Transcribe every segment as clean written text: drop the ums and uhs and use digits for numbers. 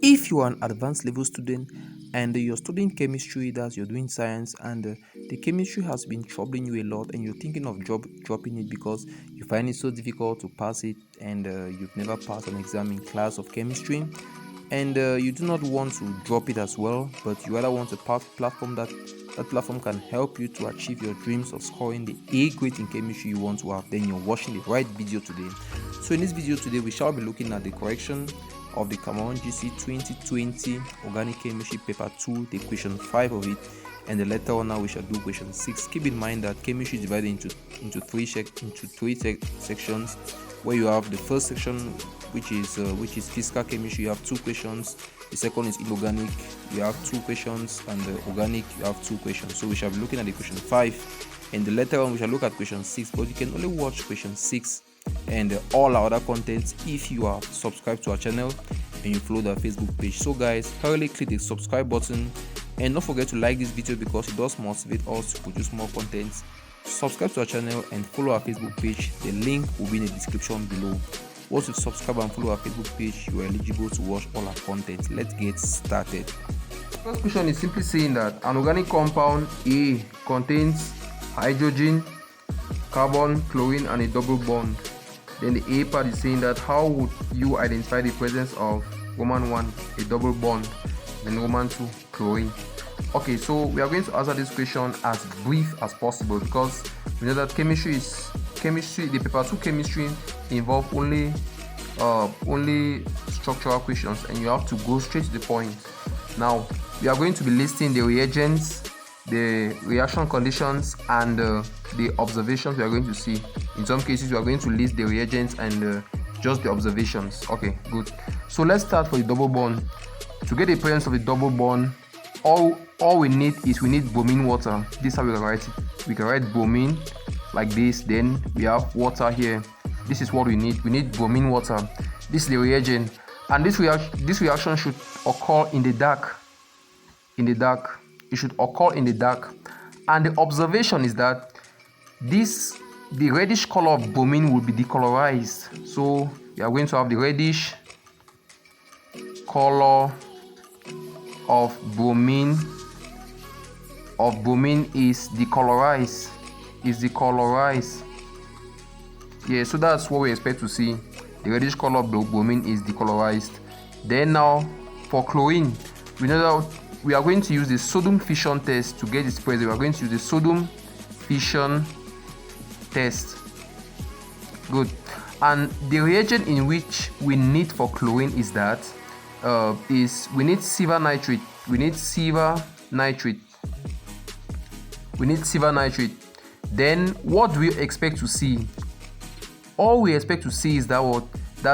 If you are an advanced level student and you're studying chemistry, that you're doing science, and the chemistry has been troubling you a lot, and you're thinking of dropping it because you find it so difficult to pass it, and you've never passed an exam in class of chemistry, and you do not want to drop it as well, but you rather want a platform that platform can help you to achieve your dreams of scoring the A grade in chemistry you want to have, then you're watching the right video today. So in this video today, we shall be looking at the correction of the Cameroon GC 2020 Organic Chemistry Paper 2, the question 5 of it, and the later on now we shall do question 6. Keep in mind that chemistry is divided into three sections, where you have the first section, which is physical chemistry. You have 2 questions. The second is inorganic. You have 2 questions, and the organic you have 2 questions. So we shall be looking at the question 5, and the later on we shall look at question 6. But you can only watch question 6 and all our other contents if you are subscribed to our channel and you follow the Facebook page. So guys, hurriedly click the subscribe button and don't forget to like this video because it does motivate us to produce more content. Subscribe to our channel and follow our Facebook page. The link will be in the description below. Once you subscribe and follow our Facebook page, you are eligible to watch all our content. Let's get started. First question is simply saying that an organic compound A contains hydrogen, carbon, chlorine, and a double bond. Then the A part is saying that how would you identify the presence of Roman 1, a double bond, and Roman 2, chlorine? Okay, so we are going to answer this question as brief as possible because we know that chemistry, the paper 2 chemistry involve only structural questions, and you have to go straight to the point. Now we are going to be listing the reagents, the reaction conditions, and the observations we are going to see. In some cases we are going to list the reagents and just the observations. Okay, good. So let's start for the double bond. To get the presence of the double bond, all we need is bromine water. This is how we can write it. We can write bromine like this, then we have water here. This is what we need bromine water. This is the reagent, and this reaction should occur in the dark. It should occur in the dark. And the observation is that the reddish color of bromine will be decolorized. So we are going to have the reddish color of bromine is decolorized. Yeah, so that's what we expect to see. The reddish color of bromine is decolorized. Then now for chlorine, we know that we are going to use the sodium fission test to get its presence. We are going to use the sodium fission test. Good. And the reagent in which we need for chlorine is that we need silver nitrate. Then what do we expect to see? All we expect to see is that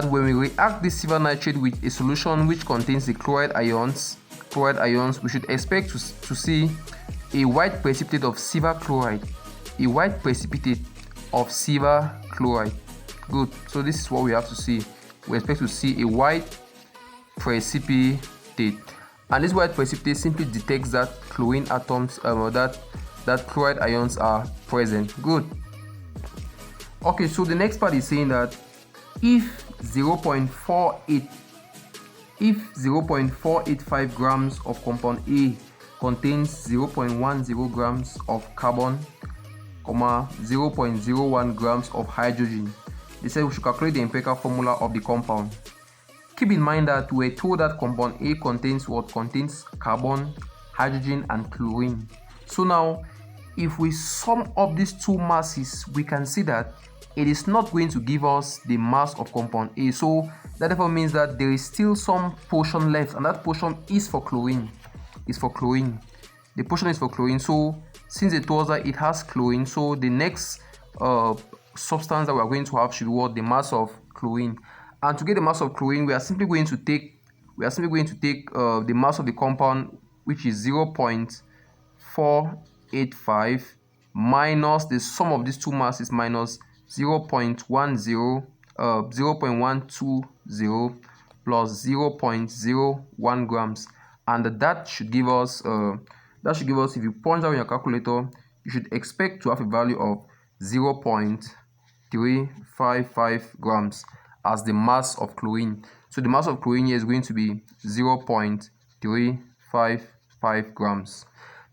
when we react this silver nitrate with a solution which contains the chloride ions, we should expect to see a white precipitate of silver chloride. Good. So this is what we have to see. We expect to see a white precipitate, and this white precipitate simply detects that chlorine atoms, that chloride ions are present. Good. Okay, so the next part is saying that if 0.485 grams of compound A contains 0.10 grams of carbon, 0.01 grams of hydrogen, they said we should calculate the empirical formula of the compound. Keep in mind that we're told that compound A contains carbon, hydrogen, and chlorine. So now if we sum up these two masses, we can see that it is not going to give us the mass of compound A. So that therefore means that there is still some portion left, and that portion is for chlorine. The portion is for chlorine. So since it told us that it has chlorine, so the next substance that we are going to have should be the mass of chlorine. And to get the mass of chlorine, we are simply going to take the mass of the compound, which is 0.485 minus the sum of these two masses minus 0.120 plus 0.01 grams, and that should give us if you punch out your calculator, you should expect to have a value of 0.355 grams as the mass of chlorine. So the mass of chlorine here is going to be 0.355 grams.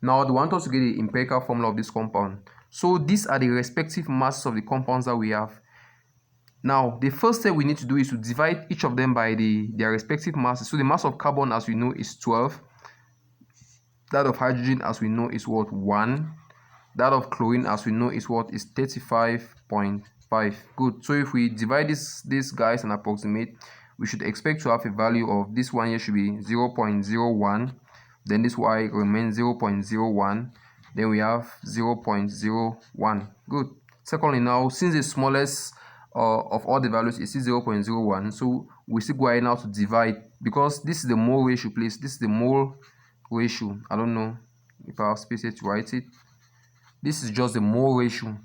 Now they want us to get the empirical formula of this compound. So these are the respective masses of the compounds that we have. Now the first step we need to do is to divide each of them by their respective masses. So the mass of carbon, as we know, is 12. That of hydrogen, as we know, is what? 1. That of chlorine, as we know, is what? Is 35.5. Good. So if we divide these guys and approximate, we should expect to have a value of this one here should be 0.01. Then this y remains 0.01. Then we have 0.01. Good. Secondly, now since the smallest of all the values is 0.01, so we still go ahead now to divide, because this is the mole ratio, please. This is the mole ratio. I don't know if I have space here to write it. This is just the mole ratio,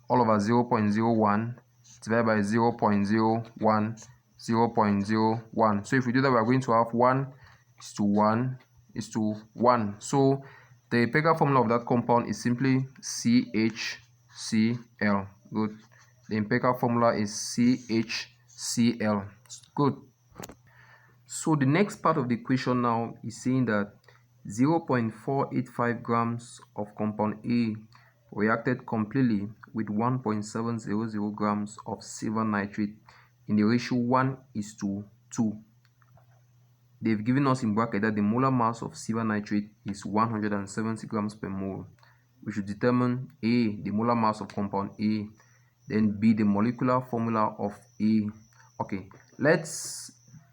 all over 0.01 divided by 0.01, 0.01. So if we do that, we are going to have 1:1:1. So the empirical formula of that compound is simply CHCl. Good. The empirical formula is CHCl. Good. So the next part of the equation now is saying that 0.485 grams of compound A reacted completely with 1.700 grams of silver nitrate in the ratio 1:2. They've given us in bracket that the molar mass of silver nitrate is 170 grams per mole. We should determine A, the molar mass of compound A, then B, the molecular formula of A. Okay, let's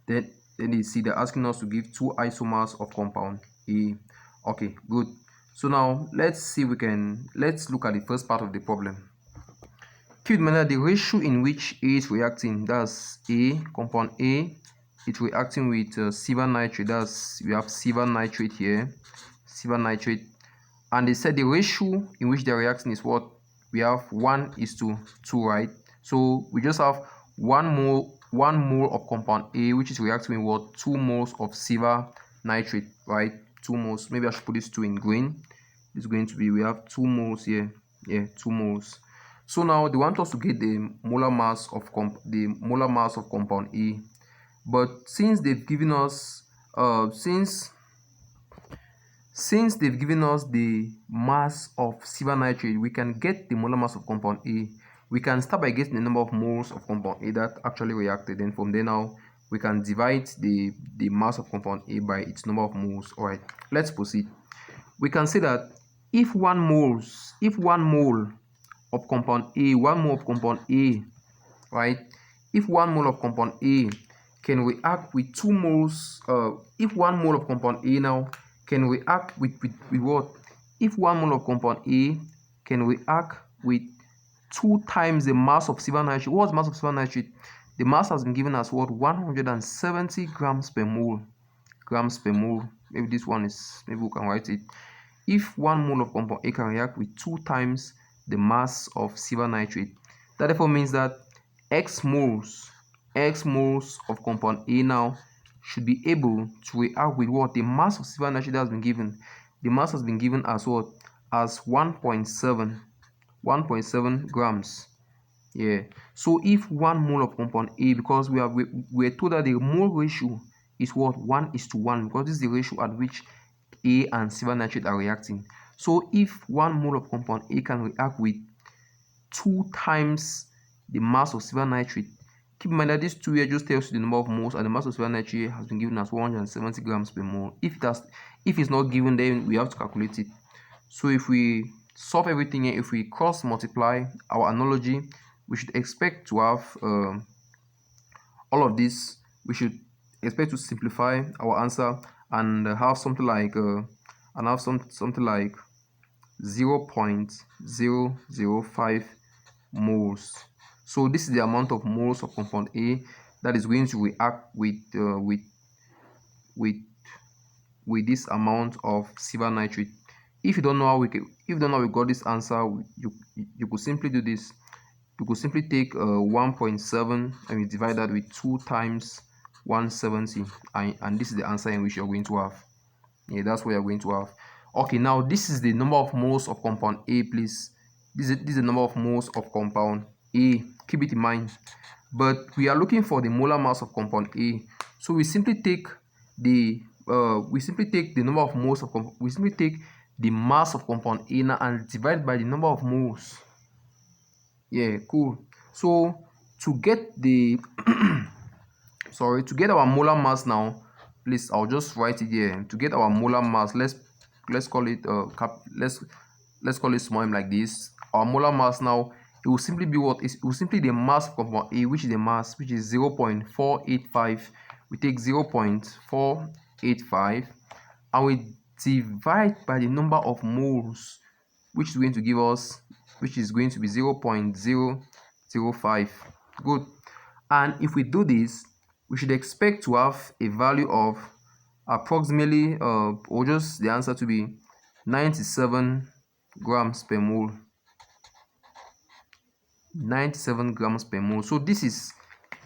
then you see they're asking us to give 2 isomers of compound A. Okay, good. So now let's look at the first part of the problem. Keep in mind that the ratio in which A is reacting, that's A, compound A, it's reacting with silver nitrate. That's, we have silver nitrate here, silver nitrate, and they said the ratio in which they're reacting is what? We have 1:2, right? So we just have 1 mole of compound A, which is reacting with what? 2 moles of silver nitrate, right? 2 moles. Maybe I should put this 2 in green. It's going to be, we have 2 moles here. Yeah, 2 moles. So now they want us to get the molar mass of compound A. But since they've given us since they've given us the mass of silver nitrate, we can get the molar mass of compound A. We can start by getting the number of moles of compound A that actually reacted. Then from there now we can divide the mass of compound A by its number of moles. All right, let's proceed. We can say that if 1 mole of compound A, 1 mole of compound A, right? If 1 mole of compound A can react with 2 moles, if 1 mole of compound A now can react with what? If 1 mole of compound A can react with 2 times the mass of silver nitrate. What's the mass of silver nitrate? The mass has been given as what? 170 grams per mole. Grams per mole. Maybe this one is, maybe we can write it. If 1 mole of compound A can react with 2 times the mass of silver nitrate, that therefore means that X moles of compound A now should be able to react with what? The mass of silver nitrate that has been given. The mass has been given as what? As 1.7 grams. Yeah. So if 1 mole of compound A, because we're told that the mole ratio is what? 1:1, because this is the ratio at which A and silver nitrate are reacting. So if 1 mole of compound A can react with 2 times the mass of silver nitrate, keep in mind that this 2 here just tells you the number of moles, and the mass of silver nitrate has been given as 170 grams per mole. If it's not given, then we have to calculate it. So if we solve everything here, if we cross multiply our analogy, we should expect to have all of this. We should expect to simplify our answer and have something like 0.005 moles. So this is the amount of moles of compound A that is going to react with this amount of silver nitrate. If you don't know how we got this answer, you could simply do this. You could simply take 1.7 and we divide that with 2 times 170, and this is the answer in which you're going to have. Yeah, that's what you're going to have. Okay, now this is the number of moles of compound A, please. This is the number of moles of compound A. Keep it in mind. but we are looking for the molar mass of compound A. So we simply take the number of moles of we simply take the mass of compound A now and divide by the number of moles. Yeah, cool. So to get the sorry, to get our molar mass now, please, I'll just write it here. To get our molar mass, let's call it let's call it small m like this. Our molar mass now, it will simply be what is, it will simply the mass of compound A, which is the mass, which is 0.485. We take 0.485 and we divide by the number of moles, which is going to give us, which is going to be 0.005. Good. And if we do this, we should expect to have a value of approximately or just the answer to be 97 grams per mole. 97 grams per mole. So this is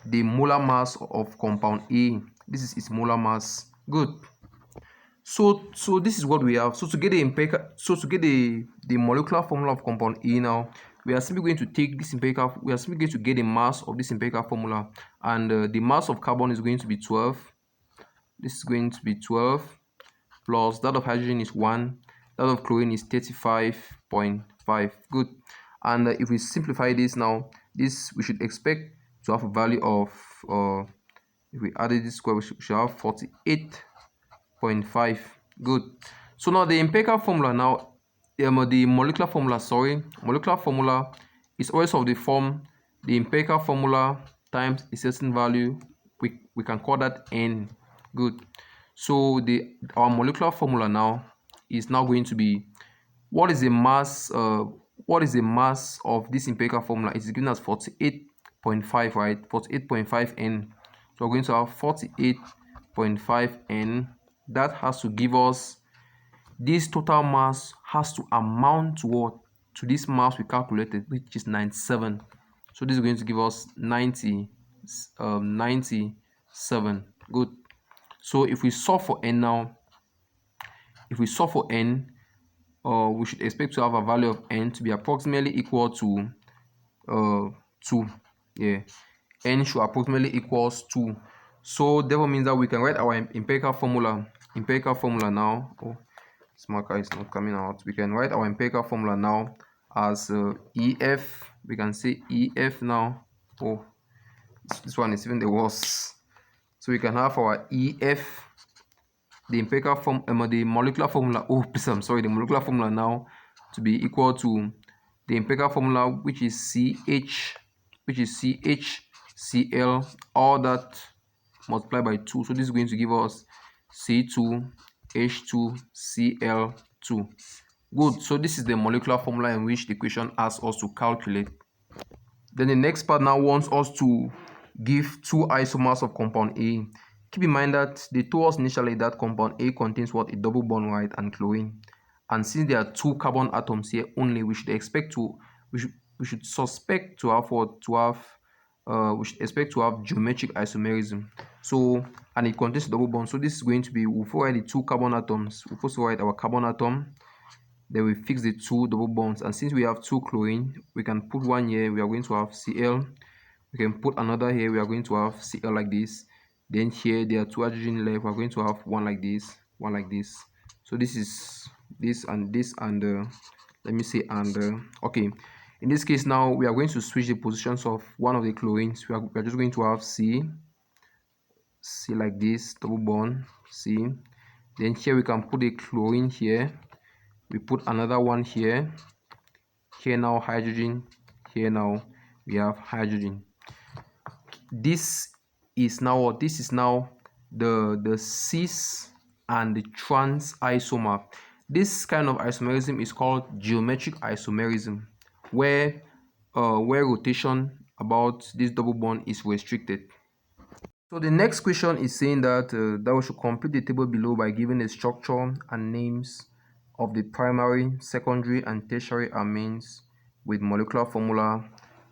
the molar mass of compound A. This is its molar mass. Good. So this is what we have. So to get the molecular formula of compound A now, we are simply going to take this empirical, we are simply going to get the mass of this empirical formula, and the mass of carbon is going to be 12. This is going to be 12 plus that of hydrogen is 1, that of chlorine is 35.5. Good. And if we simplify this now, this we should expect to have a value of if we added this square, we should have 48.5. Good. So now the empirical formula now, the molecular formula is always of the form, the empirical formula times a certain value, we can call that N. Good. So our molecular formula now is now going to be, what is the mass of this empirical formula? It's given as 48.5, right? 48.5 N. So we're going to have 48.5 N. That has to give us, this total mass has to amount to what? To this mass we calculated, which is 97. So this is going to give us 97. Good. So if we solve for N now, we should expect to have a value of N to be approximately equal to 2. Yeah, N should approximately equals 2. So therefore means that we can write our empirical formula now. Oh, this marker is not coming out. We can write our empirical formula now as EF. We can say EF now. Oh, this one is even the worst. So we can have our EF, the empirical form, the molecular formula. Oh, please, I'm sorry. The molecular formula now to be equal to the empirical formula, which is CHCl, all that multiplied by 2. So this is going to give us C2H2Cl2. Good. So this is the molecular formula in which the equation asks us to calculate. Then the next part now wants us to give 2 isomers of compound A. Keep in mind that they told us initially that compound A contains what? A double bond, right, and chlorine. And since there are 2 carbon atoms here only, we should expect to we should suspect to have what? We should expect to have geometric isomerism. So, and it contains double bond. So this is going to be, we'll write the 2 carbon atoms. We'll first write our carbon atom. Then we fix the 2 double bonds. And since we have 2 chlorine, we can put one here. We are going to have Cl. We can put another here. We are going to have Cl like this. Then here there are 2 hydrogen left. We are going to have one like this, one like this. So this is this and this, and let me say, and okay. In this case now, we are going to switch the positions of one of the chlorines. We are just going to have C like this, double bond, C. Then here we can put a chlorine here. We put another one here. Here now hydrogen. Here now we have hydrogen. This is now what? This is now the cis and the trans isomer. This kind of isomerism is called geometric isomerism, where rotation about this double bond is restricted. So the next question is saying that we should complete the table below by giving the structure and names of the primary, secondary, and tertiary amines with molecular formula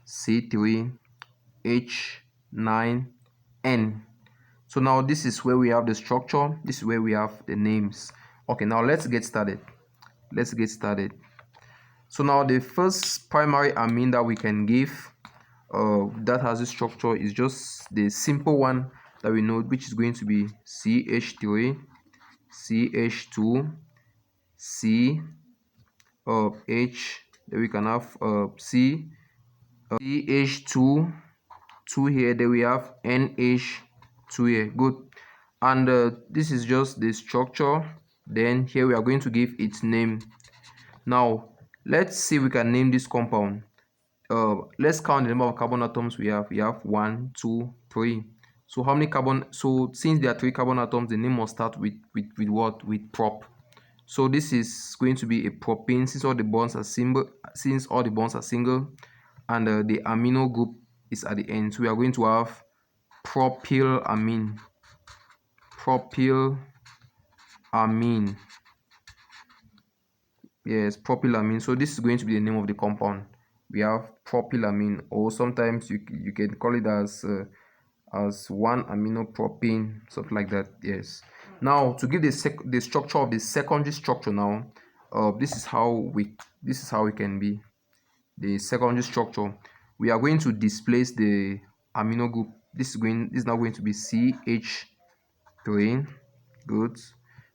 C3H9N. So now this is where we have the structure, this is where we have the names. Okay, now let's get started. So now the first primary amine that we can give that has this structure is just the simple one that we know, which is going to be CH3, CH2, C, H. Then we can have C, CH2, 2 here. Then we have NH2 here. Good. And this is just the structure. Then here we are going to give its name. Now let's see if we can name this compound. Let's count the number of carbon atoms we have. We have 1, 2, 3. So how many carbon? So since there are 3 carbon atoms, the name must start with what? With prop. So this is going to be a propane since all the bonds are single. And the amino group is at the end. So we are going to have propylamine. Yes, propylamine. So this is going to be the name of the compound. We have propylamine, or sometimes you can call it as 1-aminopropane, something like that. Yes. Now to give the structure of the secondary structure now, this is how we can be the secondary structure. We are going to displace the amino group. This is now going to be CH3. Good.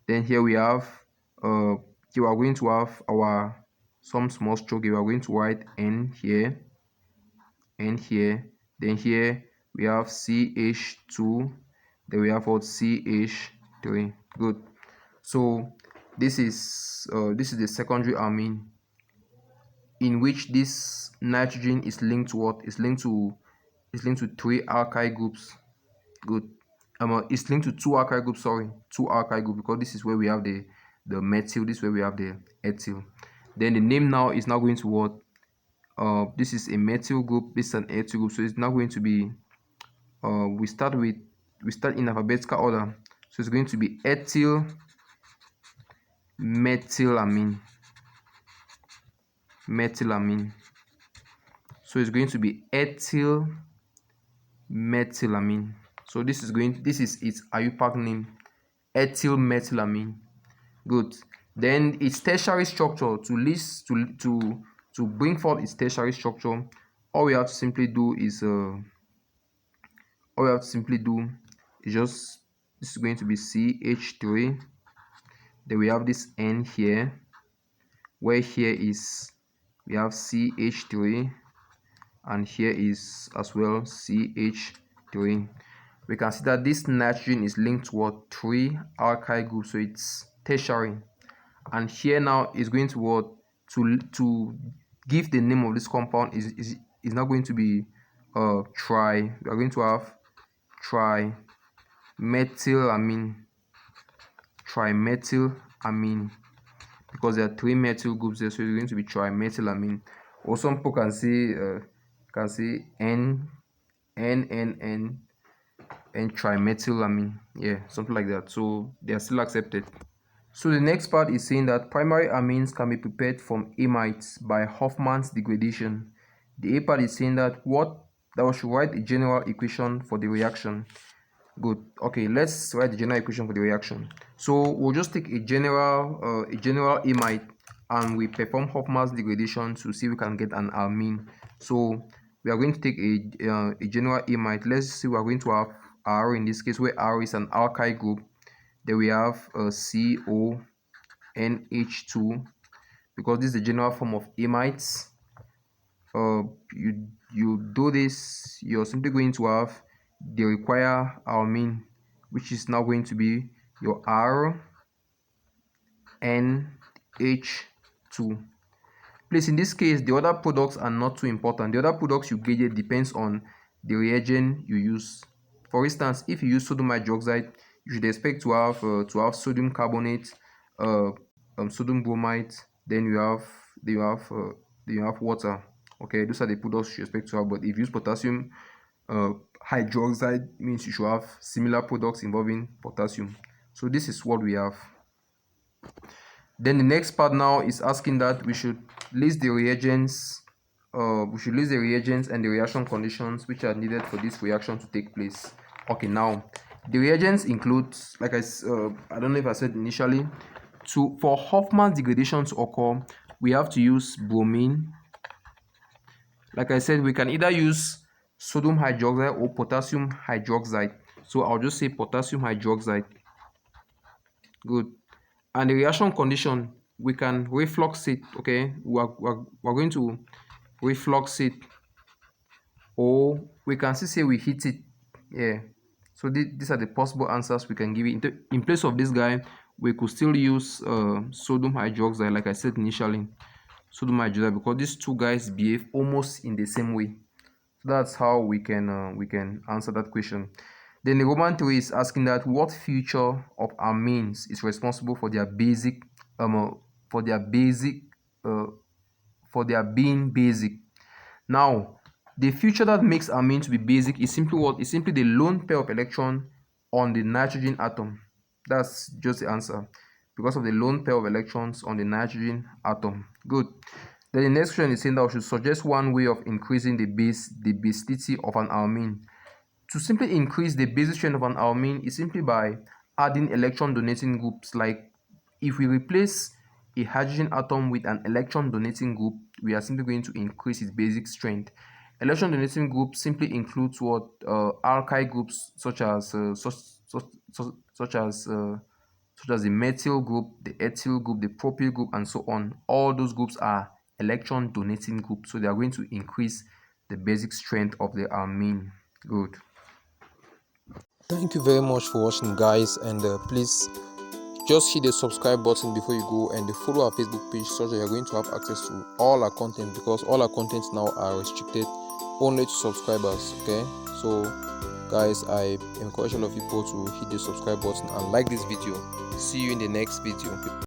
Then here we have you are going to have our some small stroke. You are going to write N here, N here. Then here we have CH2. Then we have what? CH3. Good. So this is the secondary amine, in which this nitrogen is linked to what? Is linked to 3 alkyl groups. Good. It's linked to 2 alkyl groups. Sorry, 2 alkyl groups, because this is where we have the methyl. This is where we have the ethyl. Then the name now is now going to what? This is a methyl group. This is an ethyl group. So it's now going to be we start in alphabetical order. So it's going to be ethyl methylamine. So it's going to be ethyl methylamine. So this is its IUPAC name, ethyl methylamine. Good. Then its tertiary structure, to bring forth its tertiary structure, all we have to simply do is just, this is going to be CH3. Then we have this N here, where here is we have CH3, and here is as well CH3. We can see that this nitrogen is linked to what? 3 alkyl groups, so it's tertiary. And here now is going to what? To give the name of this compound is now going to be tri. We are going to have trimethylamine, because there are 3 methyl groups there, so it's going to be trimethylamine. Or some people can say N and trimethylamine, yeah, something like that. So they are still accepted. So the next part is saying that primary amines can be prepared from amides by Hofmann's degradation. The A part is saying that we should write a general equation for the reaction. Good. Okay, let's write the general equation for the reaction. So we'll just take a general amide, and we perform Hofmann's degradation to see if we can get an amine. So we are going to take a general amide. Let's see, we are going to have R in this case, where R is an alkyl group. Then we have CONH2, because this is the general form of amides. You do this, you're simply going to have the required amine, which is now going to be your RNH2. Please, in this case, the other products are not too important. The other products you get it depends on the reagent you use. For instance, if you use sodium hydroxide, you should expect to have sodium carbonate, sodium bromide. Then you have water. Okay, those are the products you should expect to have. But if you use potassium hydroxide, means you should have similar products involving potassium. So this is what we have. Then the next part now is asking that we should list the reagents. We should list the reagents and the reaction conditions which are needed for this reaction to take place. Okay, now the reagents include, like I don't know if I said initially, for Hofmann's degradation to occur, we have to use bromine. Like I said, we can either use sodium hydroxide or potassium hydroxide. So I'll just say potassium hydroxide. Good. And the reaction condition, we can reflux it. Okay, we're going to reflux it, or we can still say we heat it. Yeah. So these are the possible answers we can give it. In place of this guy, we could still use sodium hydroxide, like I said initially, sodium hydroxide, because these two guys behave almost in the same way. So that's how we can answer that question. Then the Roman 3 is asking that what feature of amines is responsible for their basic for their basic for their being basic. Now, the feature that makes amine to be basic is simply what? Is simply the lone pair of electron on the nitrogen atom. That's just the answer. Because of the lone pair of electrons on the nitrogen atom. Good. Then the next question is saying that we should suggest one way of increasing the basicity of an amine. To simply increase the basic strength of an amine is simply by adding electron donating groups. Like if we replace a hydrogen atom with an electron donating group, we are simply going to increase its basic strength. Electron donating groups simply includes what alkyl groups such as such as the methyl group, the ethyl group, the propyl group, and so on. All those groups are electron donating groups, so they are going to increase the basic strength of the amine. Good. Thank you very much for watching, guys, and please just hit the subscribe button before you go, and follow our Facebook page so that you're going to have access to all our content, because all our contents now are restricted only to subscribers. Okay, so guys, I encourage all of you people to hit the subscribe button and like this video. See you in the next video.